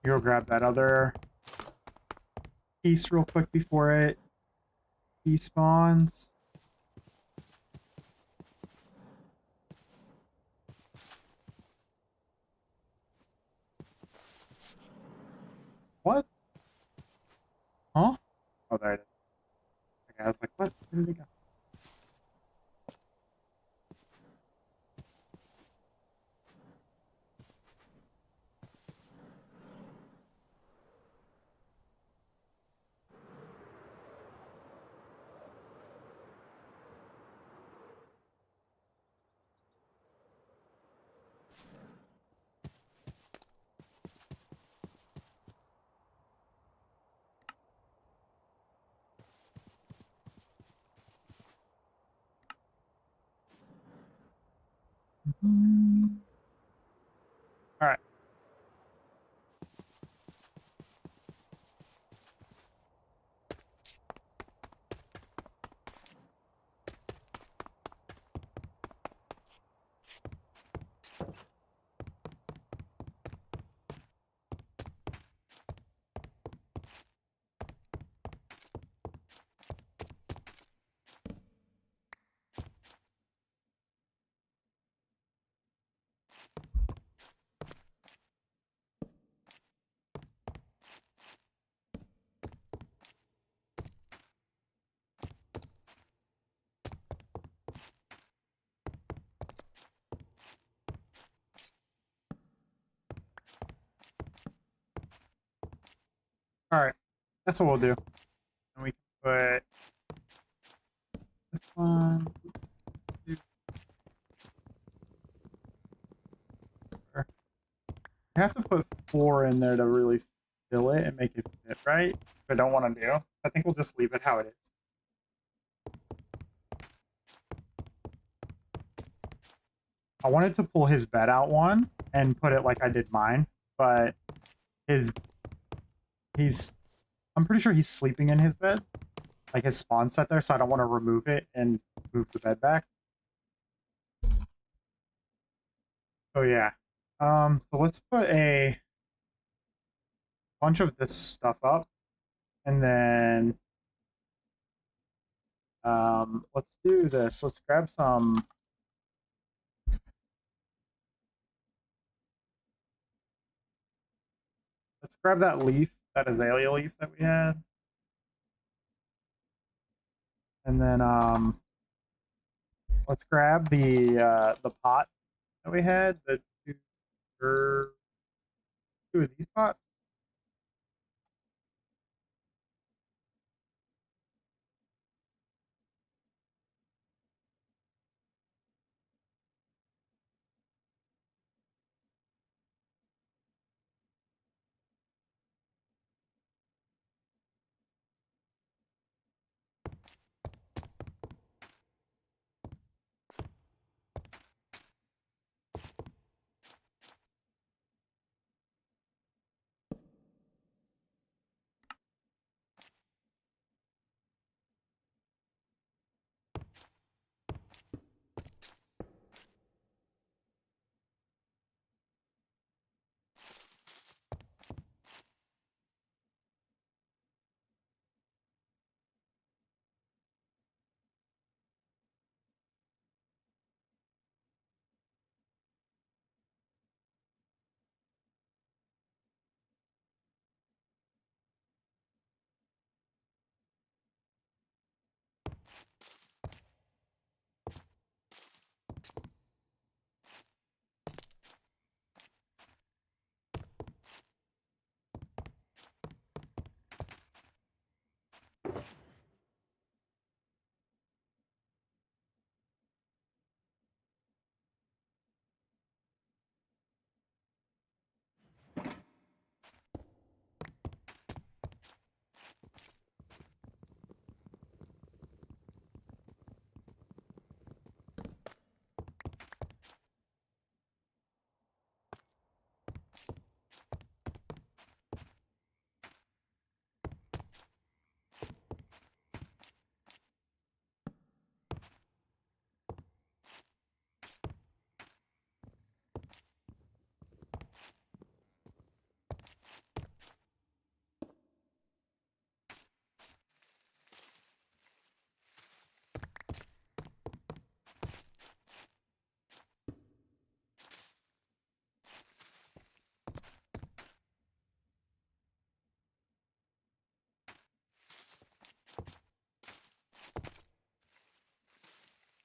Go grab that other piece real quick before it despawns. What? Huh? Oh, there it is. Okay, I was like, what? Where did it go? All right. All right. That's what we'll do. And we can put this one. Two, four. I have to put 4 in there to really fill it and make it fit right. Which I don't want to do. I think we'll just leave it how it is. I wanted to pull his bed out one and put it like I did mine, but he's I'm pretty sure he's sleeping in his bed. Like his spawn set there, so I don't want to remove it and move the bed back. So yeah. So let's put a bunch of this stuff up, and then let's do this. Let's grab some. Let's grab that leaf, that azalea leaf that we had, and then let's grab the pot that we had. The two, or two of these pots.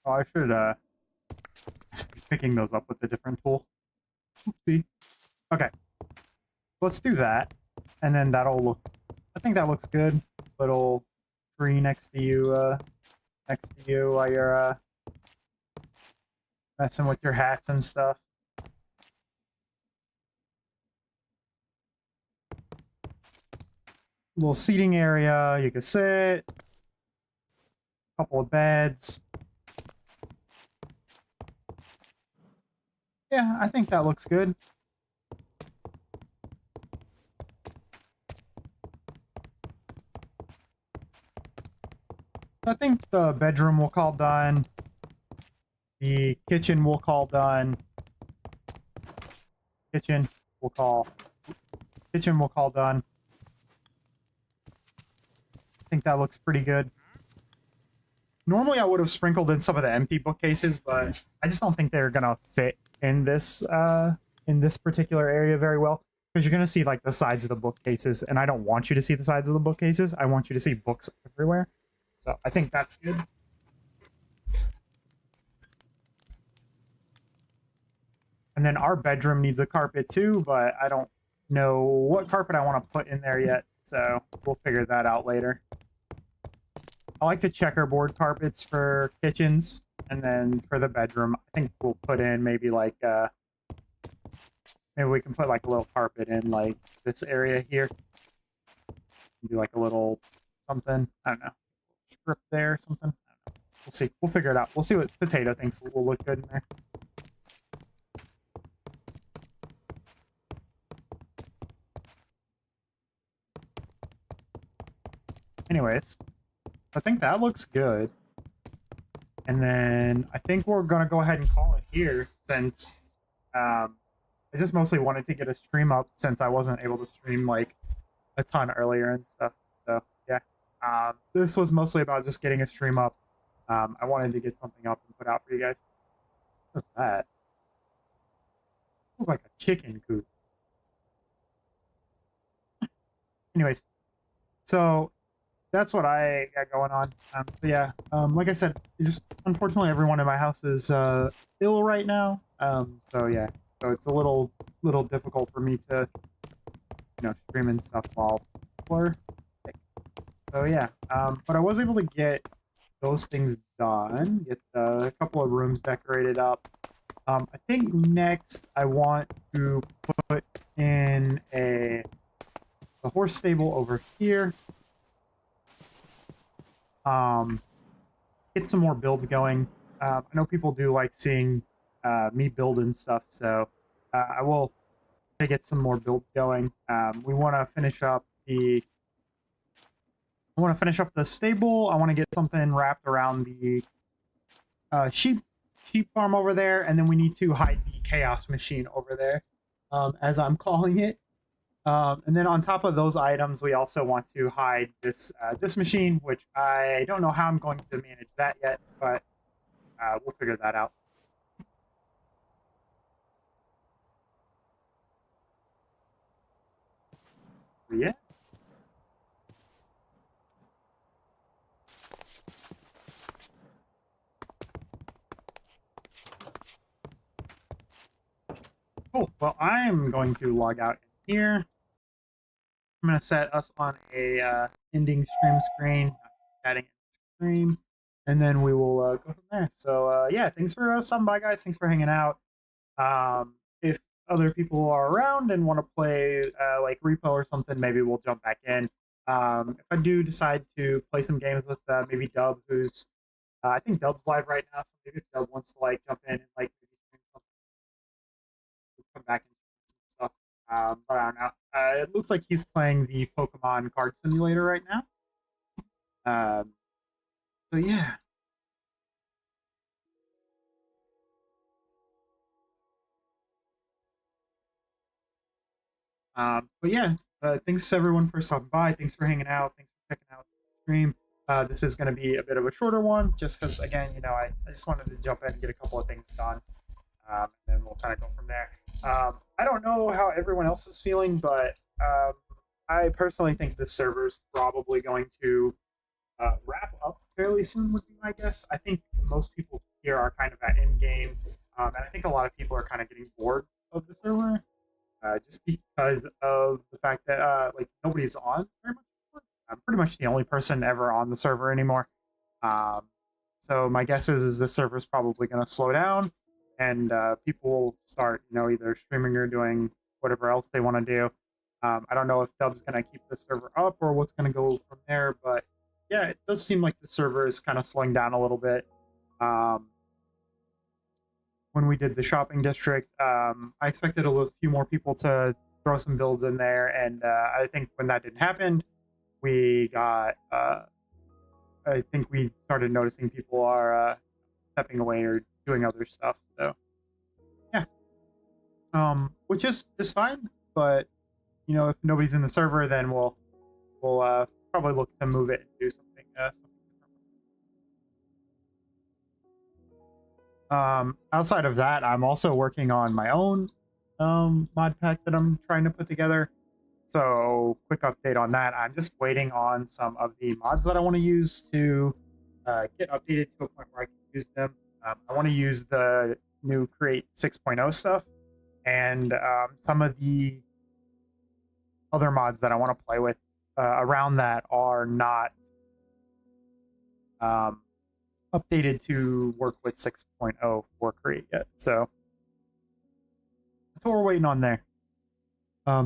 Oh, I should be picking those up with a different tool. Oopsie. Okay, let's do that, and then that'll look. I think that looks good. Little tree next to you while you're messing with your hats and stuff. Little seating area, you can sit. Couple of beds. Yeah, I think that looks good. I think the bedroom we'll call done. The kitchen we'll call done. Kitchen we'll call done. I think that looks pretty good. Normally I would have sprinkled in some of the empty bookcases, but I just don't think they're gonna fit in this particular area very well. Because you're gonna see like the sides of the bookcases, and I don't want you to see the sides of the bookcases. I want you to see books everywhere. So I think that's good. And then our bedroom needs a carpet too, but I don't know what carpet I want to put in there yet. So we'll figure that out later. I like the checkerboard carpets for kitchens, and then for the bedroom, I think we'll put in maybe like maybe we can put like a little carpet in like this area here. Do like a little something. I don't know, strip there or something. I don't know. We'll see. We'll figure it out. We'll see what Potato thinks will look good in there. Anyways, I think that looks good. And then I think we're going to go ahead and call it here since I just mostly wanted to get a stream up since I wasn't able to stream like a ton earlier and stuff. So yeah, this was mostly about just getting a stream up. I wanted to get something up and put out for you guys. What's that? Looks like a chicken coop. Anyways, so that's what I got going on. But yeah, like I said, just unfortunately everyone in my house is ill right now. So yeah, so it's a little difficult for me to stream and stuff while we're sick. So yeah, but I was able to get those things done. Get a couple of rooms decorated up. I think next I want to put in a horse stable over here. Get some more builds going. I know people do like seeing me build and stuff, so I will try to get some more builds going. We want to finish up the stable. I want to get something wrapped around the sheep farm over there, and then we need to hide the chaos machine over there, as I'm calling it. And then on top of those items, we also want to hide this this machine, which I don't know how I'm going to manage that yet, but we'll figure that out. Yeah. Cool. Well, I'm going to log out in here. I'm going to set us on a ending stream screen, adding stream, and then we will go from there. So yeah, thanks for stopping by, guys. Thanks for hanging out. If other people are around and want to play like repo or something, maybe we'll jump back in. If I do decide to play some games with maybe Dub, who's I think Dub's live right now, so maybe if Dub wants to like jump in and like maybe stream something, we'll come back and stuff. But I don't know. It looks like he's playing the Pokemon Card Simulator right now. So yeah. But yeah, thanks everyone for stopping by. Thanks for hanging out. Thanks for checking out the stream. This is going to be a bit of a shorter one, just because, again, I just wanted to jump in and get a couple of things done, and then we'll kind of go from there. I don't know how everyone else is feeling, but I personally think this server is probably going to wrap up fairly soon would be my guess. I think most people here are kind of at in game, and I think a lot of people are kind of getting bored of the server, just because of the fact that like nobody's on very much. I'm pretty much the only person ever on the server anymore. Um, so my guess is the server's probably going to slow down, and people will start, either streaming or doing whatever else they want to do. I don't know if Dub's going to keep the server up or what's going to go from there, but yeah, it does seem like the server is kind of slowing down a little bit. When we did the shopping district, I expected a few more people to throw some builds in there, and I think when that didn't happen, we got. I think we started noticing people are stepping away or doing other stuff. So yeah, which is fine. But if nobody's in the server, then we'll probably look to move it and do something different. Outside of that, I'm also working on my own mod pack that I'm trying to put together. So quick update on that. I'm just waiting on some of the mods that I want to use to get updated to a point where I can use them. I want to use the new Create 6.0 stuff, and some of the other mods that I want to play with around that are not updated to work with 6.0 for Create yet. So that's what we're waiting on there.